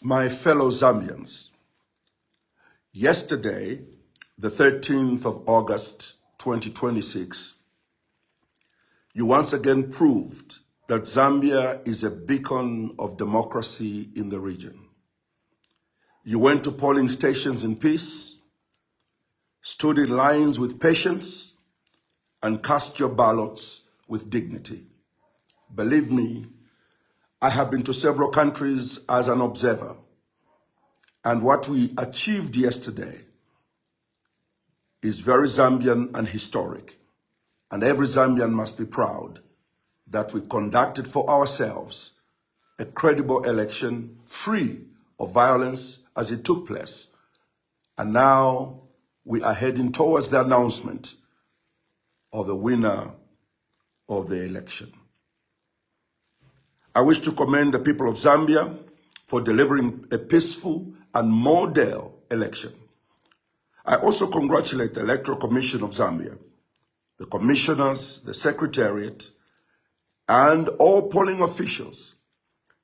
My fellow Zambians, yesterday, the 13th of August, 2026, you once again proved that Zambia is a beacon of democracy in the region. You went to polling stations in peace, stood in lines with patience, and cast your ballots with dignity. Believe me, I have been to several countries as an observer, and what we achieved yesterday is very Zambian and historic, and every Zambian must be proud that we conducted for ourselves a credible election free of violence as it took place, and now we are heading towards the announcement of the winner of the election. I wish to commend the people of Zambia for delivering a peaceful and model election. I also congratulate the Electoral Commission of Zambia, the commissioners, the secretariat, and all polling officials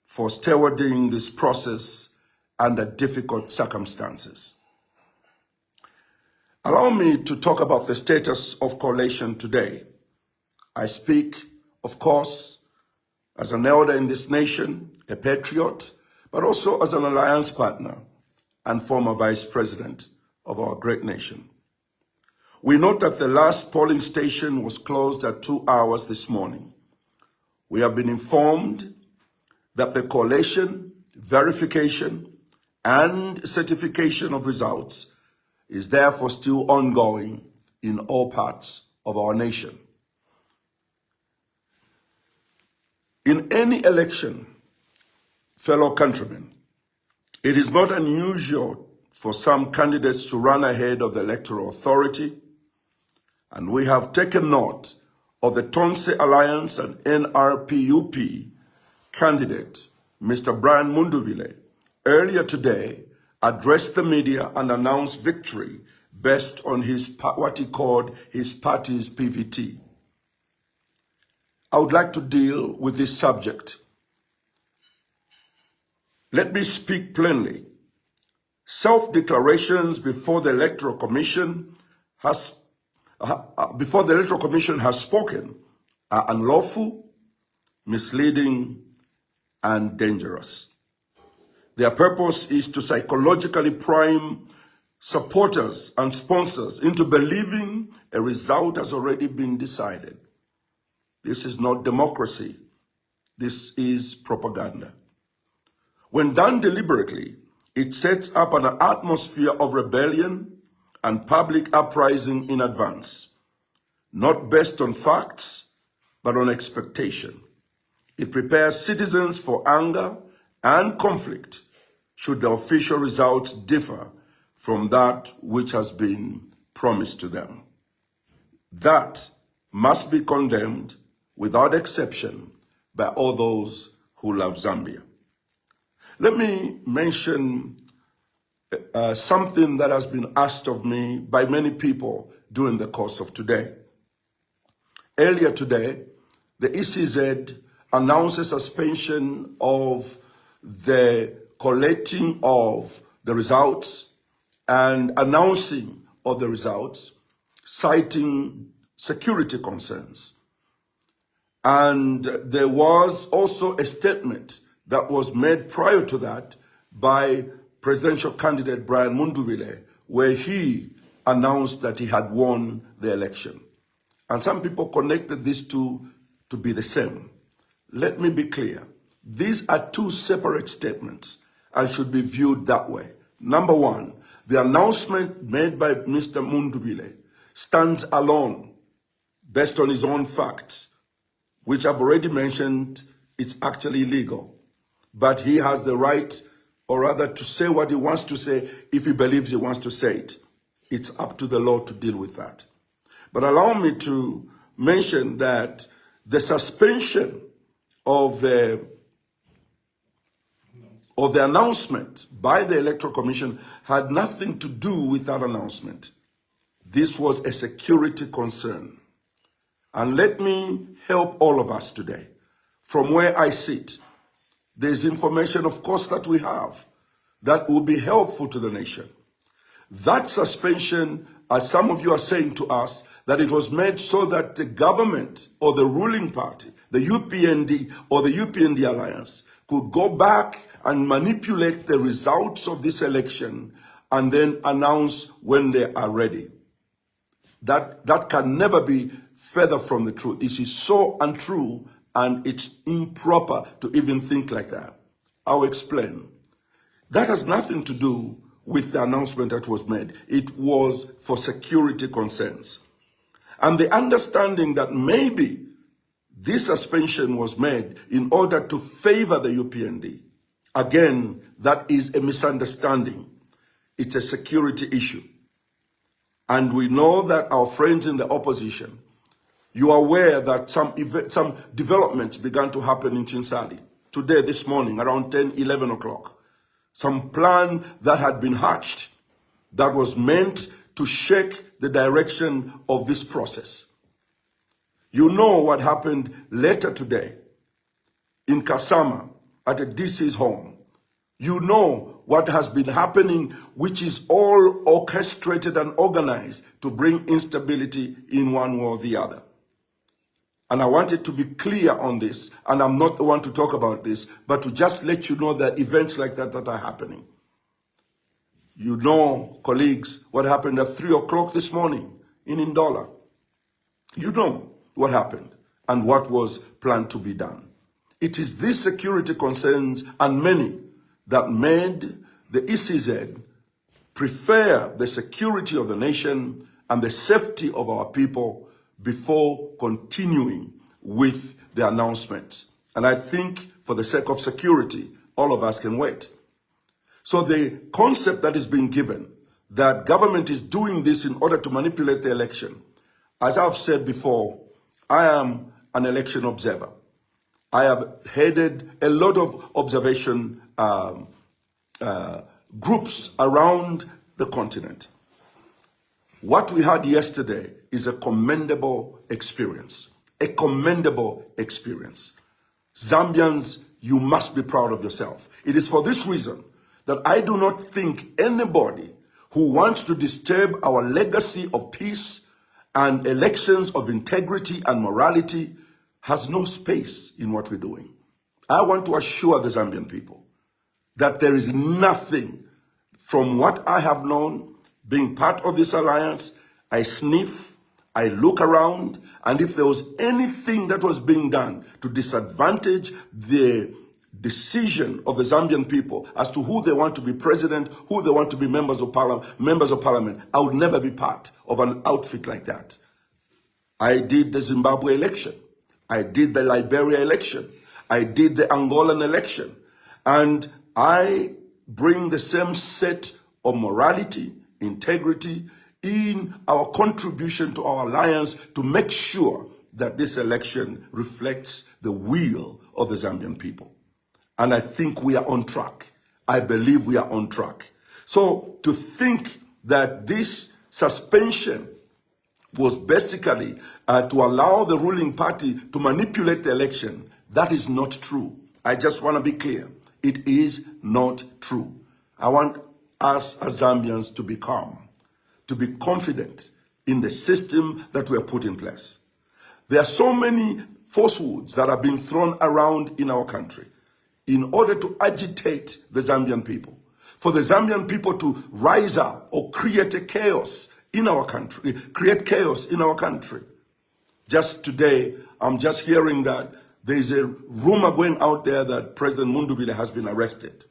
for stewarding this process under difficult circumstances. Allow me to talk about the status of coalition today. I speak, of course, as an elder in this nation, a patriot, but also as an alliance partner and former vice president of our great nation. We note that the last polling station was closed at 2 hours this morning. We have been informed that the collation, verification, and certification of results is therefore still ongoing in all parts of our nation. In any election, fellow countrymen, it is not unusual for some candidates to run ahead of the electoral authority, and we have taken note of the Tonse Alliance and NRPUP candidate, Mr. Brian Munduvile, earlier today addressed the media and announced victory based on what he called his party's PVT. I would like to deal with this subject. Let me speak plainly. Self-declarations before the Electoral Commission has spoken are unlawful, misleading, and dangerous. Their purpose is to psychologically prime supporters and sponsors into believing a result has already been decided. This is not democracy. This is propaganda. When done deliberately, it sets up an atmosphere of rebellion and public uprising in advance, not based on facts, but on expectation. It prepares citizens for anger and conflict should the official results differ from that which has been promised to them. That must be condemned without exception by all those who love Zambia. Let me mention something that has been asked of me by many people during the course of today. Earlier today, the ECZ announced a suspension of the collecting of the results and announcing of the results, citing security concerns. And there was also a statement that was made prior to that by presidential candidate Brian Munduvile, where he announced that he had won the election. And some people connected these two to be the same. Let me be clear. These are two separate statements and should be viewed that way. Number one, the announcement made by Mr. Munduvile stands alone based on his own facts, which I've already mentioned. It's actually illegal. But he has the right, or rather to say what he wants to say if he believes he wants to say it. It's up to the law to deal with that. But allow me to mention that the suspension of the announcement by the Electoral Commission had nothing to do with that announcement. This was a security concern. And let me help all of us today. From where I sit, there's information, of course, that we have that will be helpful to the nation. That suspension, as some of you are saying to us, that it was made so that the government or the ruling party, the UPND or the UPND alliance, could go back and manipulate the results of this election and then announce when they are ready. That can never be further from the truth. It is so untrue, and it's improper to even think like that. I'll explain. That has nothing to do with the announcement that was made. It was for security concerns. And the understanding that maybe this suspension was made in order to favor the UPND. Again, that is a misunderstanding. It's a security issue. And we know that our friends in the opposition, you are aware that some developments began to happen in Chinsali today, this morning, around 10, 11 o'clock. Some plan that had been hatched that was meant to shake the direction of this process. You know what happened later today in Kasama at the DC's home. You know what has been happening, which is all orchestrated and organized to bring instability in one way or the other. And I wanted to be clear on this, and I'm not the one to talk about this, but to just let you know that events like that are happening. You know, colleagues, what happened at 3 o'clock this morning in Ndola. You know what happened and what was planned to be done. It is these security concerns and many that made the ECZ prefer the security of the nation and the safety of our people before continuing with the announcements. And I think for the sake of security, all of us can wait. So the concept that is being given, that government is doing this in order to manipulate the election, as I've said before, I am an election observer. I have headed a lot of observation groups around the continent. What we had yesterday is a commendable experience. A commendable experience. Zambians, you must be proud of yourself. It is for this reason that I do not think anybody who wants to disturb our legacy of peace and elections of integrity and morality has no space in what we're doing. I want to assure the Zambian people that there is nothing from what I have known, being part of this alliance. I sniff, I look around, and if there was anything that was being done to disadvantage the decision of the Zambian people as to who they want to be president, who they want to be members of parliament, I would never be part of an outfit like that. I did the Zimbabwe election. I did the Liberia election. I did the Angolan election. And I bring the same set of morality, integrity in our contribution to our alliance to make sure that this election reflects the will of the Zambian people. And I think we are on track. I believe we are on track. So to think that this suspension was basically to allow the ruling party to manipulate the election, that is not true. I just want to be clear. It is not true. I want us as Zambians to be calm, to be confident in the system that we have put in place. There are so many falsehoods that are being thrown around in our country in order to agitate the Zambian people, for the Zambian people to rise up or create a chaos in our country, create chaos in our country. Just today, I'm just hearing that there is a rumor going out there that President Mundubile has been arrested.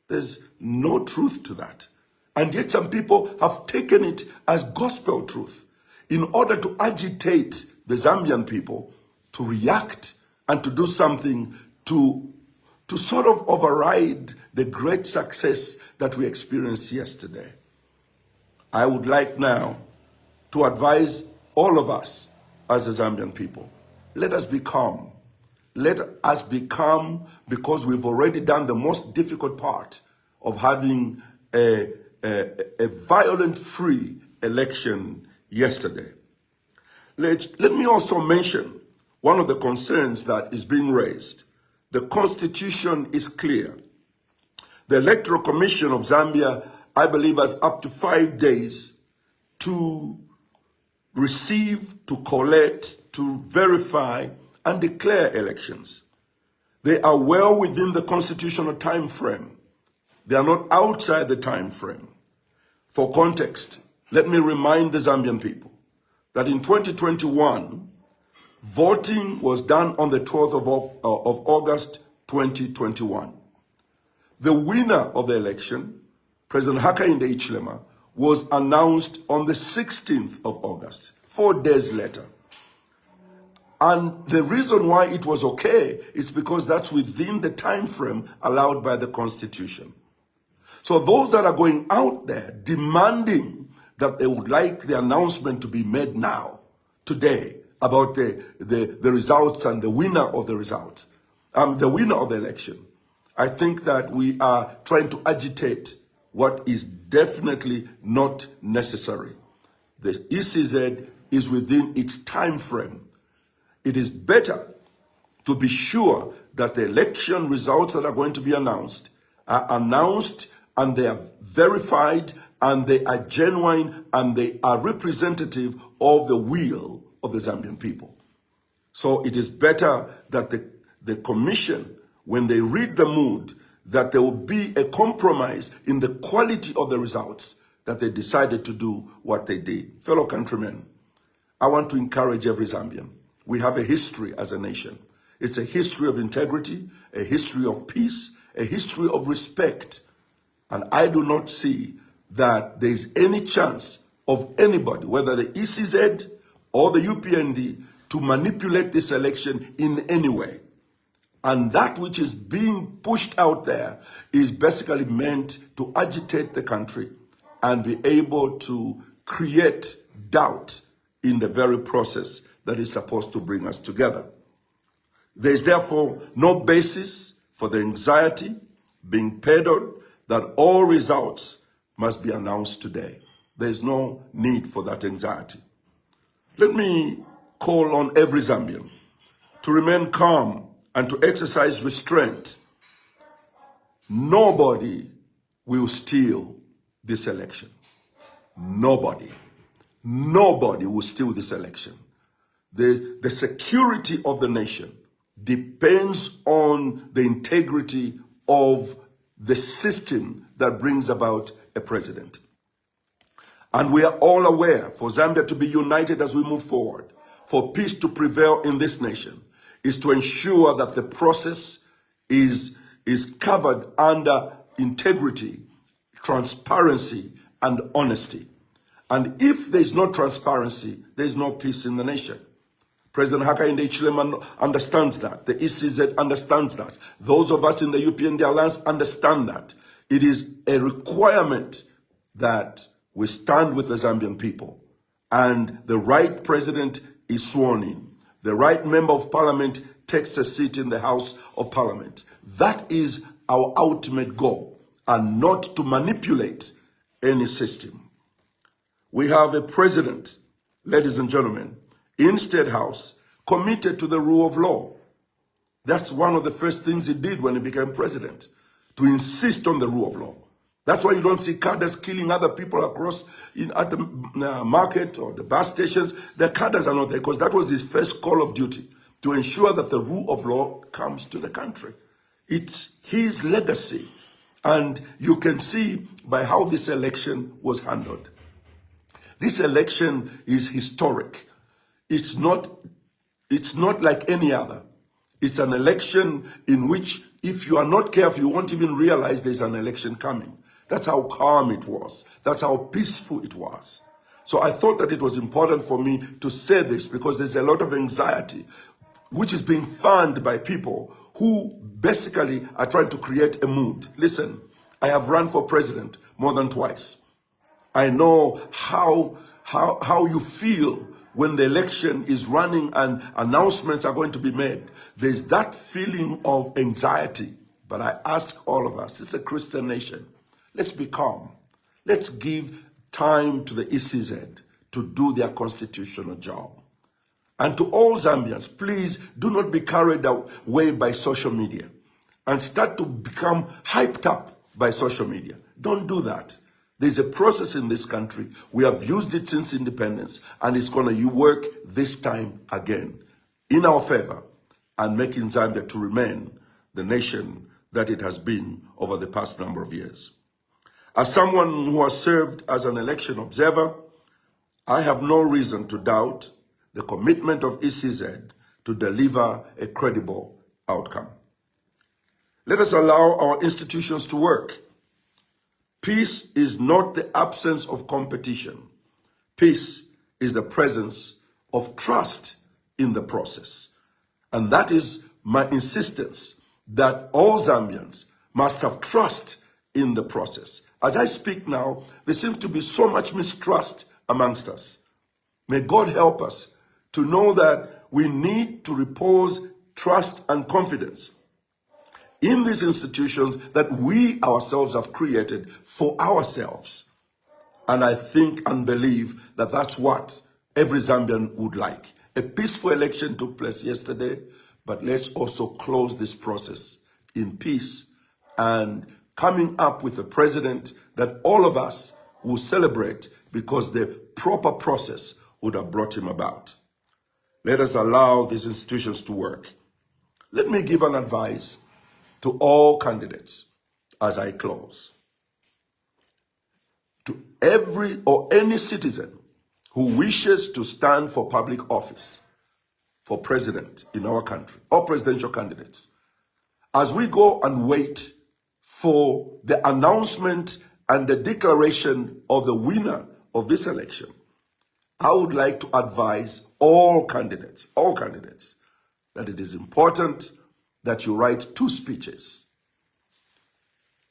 There's no truth to that. And yet some people have taken it as gospel truth in order to agitate the Zambian people to react and to do something to sort of override the great success that we experienced yesterday. I would like now to advise all of us as the Zambian people, let us be calm. Let us be calm because we've already done the most difficult part of having a violent-free election yesterday. Let me also mention one of the concerns that is being raised. The Constitution is clear The Electoral Commission of Zambia, I believe, has up to 5 days to receive, to collect, to verify, and declare elections. They are well within the constitutional time frame. They are not outside the time frame. For context, let me remind the Zambian people that in 2021, voting was done on the 12th of August 2021. The winner of the election, President Hakainde Hichilema, was announced on the 16th of August, 4 days later. And the reason why it was okay is because that's within the time frame allowed by the Constitution. So those that are going out there demanding that they would like the announcement to be made now, today, about the results and the winner of the results, the winner of the election, I think that we are trying to agitate what is definitely not necessary. The ECZ is within its time frame. It is better to be sure that the election results that are going to be announced are announced and they are verified and they are genuine and they are representative of the will of the Zambian people. So it is better that the commission, when they read the mood, that there will be a compromise in the quality of the results, that they decided to do what they did. Fellow countrymen, I want to encourage every Zambian. We have a history as a nation. It's a history of integrity, a history of peace, a history of respect. And I do not see that there is any chance of anybody, whether the ECZ or the UPND, to manipulate this election in any way. And that which is being pushed out there is basically meant to agitate the country and be able to create doubt in the very process that is supposed to bring us together. There is therefore no basis for the anxiety being peddled that all results must be announced today. There is no need for that anxiety. Let me call on every Zambian to remain calm and to exercise restraint. Nobody will steal this election. Nobody. Nobody will steal this election. The security of the nation depends on the integrity of the system that brings about a president. And we are all aware, for Zambia to be united as we move forward, for peace to prevail in this nation, is to ensure that the process is covered under integrity, transparency, and honesty. And if there's no transparency, there's no peace in the nation. President Hakainde Hichilema understands that. The ECZ understands that. Those of us in the UPND Alliance understand that. It is a requirement that we stand with the Zambian people. And the right president is sworn in. The right member of parliament takes a seat in the House of Parliament. That is our ultimate goal, and not to manipulate any system. We have a president, ladies and gentlemen, in State House, committed to the rule of law. That's one of the first things he did when he became president, to insist on the rule of law. That's why you don't see cadres killing other people across at the market or the bus stations. The cadres are not there because that was his first call of duty, to ensure that the rule of law comes to the country. It's his legacy. And you can see by how this election was handled. This election is historic. It's not like any other. It's an election in which, if you are not careful, you won't even realize there's an election coming. That's how calm it was. That's how peaceful it was. So I thought that it was important for me to say this, because there's a lot of anxiety which is being fanned by people who basically are trying to create a mood. Listen, I have run for president more than twice. I know how you feel when the election is running and announcements are going to be made. There's that feeling of anxiety. But I ask all of us, it's a Christian nation. Let's be calm. Let's give time to the ECZ to do their constitutional job. And to all Zambians, please do not be carried away by social media and start to become hyped up by social media. Don't do that. There's a process in this country. We have used it since independence, and it's going to work this time again in our favor and making Zambia to remain the nation that it has been over the past number of years. As someone who has served as an election observer, I have no reason to doubt the commitment of ECZ to deliver a credible outcome. Let us allow our institutions to work. Peace is not the absence of competition. Peace is the presence of trust in the process. And that is my insistence, that all Zambians must have trust in the process. As I speak now, there seems to be so much mistrust amongst us. May God help us to know that we need to repose trust and confidence in these institutions that we ourselves have created for ourselves. And I think and believe that that's what every Zambian would like. A peaceful election took place yesterday, but let's also close this process in peace and coming up with a president that all of us will celebrate because the proper process would have brought him about. Let us allow these institutions to work. Let me give an advice to all candidates as I close. To every or any citizen who wishes to stand for public office, for president in our country, or presidential candidates, as we go and wait for the announcement and the declaration of the winner of this election, I would like to advise all candidates, that it is important that you write 2 speeches.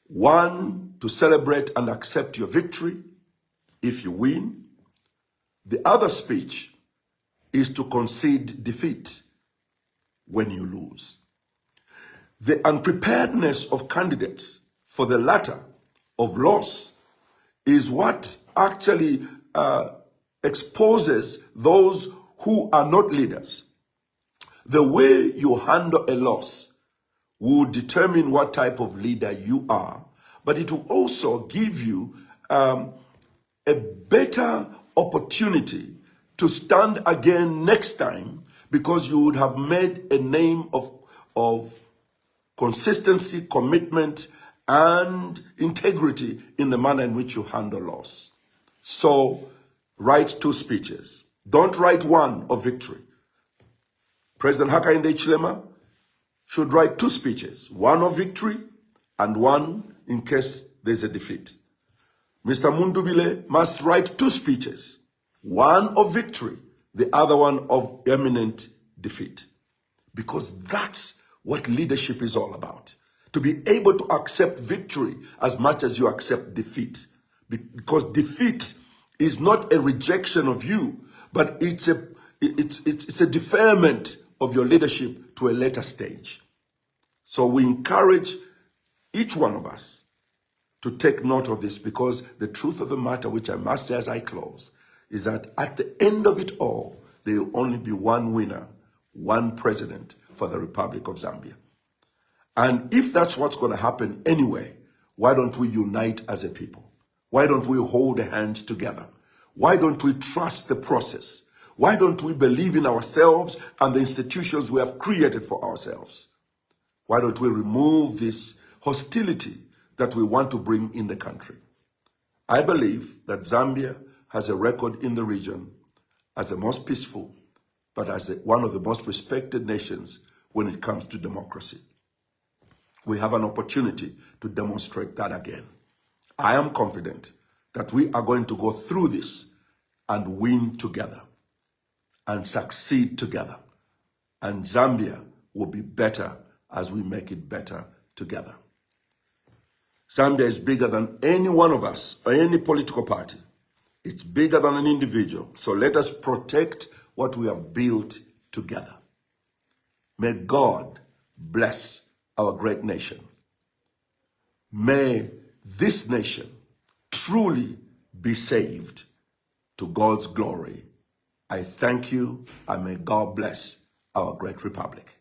One, to celebrate and accept your victory if you win. The other speech is to concede defeat when you lose. The unpreparedness of candidates for the latter of loss is what actually exposes those who are not leaders. The way you handle a loss will determine what type of leader you are, but it will also give you a better opportunity to stand again next time, because you would have made a name of consistency, commitment, and integrity in the manner in which you handle loss. So write 2 speeches. Don't write one of victory. President Hakainde Hichilema should write 2 speeches, one of victory and one in case there's a defeat. Mr. Mundubile must write 2 speeches, one of victory, the other one of imminent defeat. Because that's what leadership is all about. To be able to accept victory as much as you accept defeat. Because defeat is not a rejection of you, but it's a deferment of your leadership to a later stage. So we encourage each one of us to take note of this, because the truth of the matter, which I must say as I close, is that at the end of it all, there will only be one winner, one president for the Republic of Zambia. And if that's what's going to happen anyway, why don't we unite as a people? Why don't we hold hands together? Why don't we trust the process? Why don't we believe in ourselves and the institutions we have created for ourselves? Why don't we remove this hostility that we want to bring in the country? I believe that Zambia has a record in the region as the most peaceful, but as one of the most respected nations when it comes to democracy. We have an opportunity to demonstrate that again. I am confident that we are going to go through this and win together and succeed together. And Zambia will be better as we make it better together. Zambia is bigger than any one of us or any political party. It's bigger than an individual. So let us protect what we have built together. May God bless our great nation. May this nation truly be saved to God's glory. I thank you, and may God bless our great republic.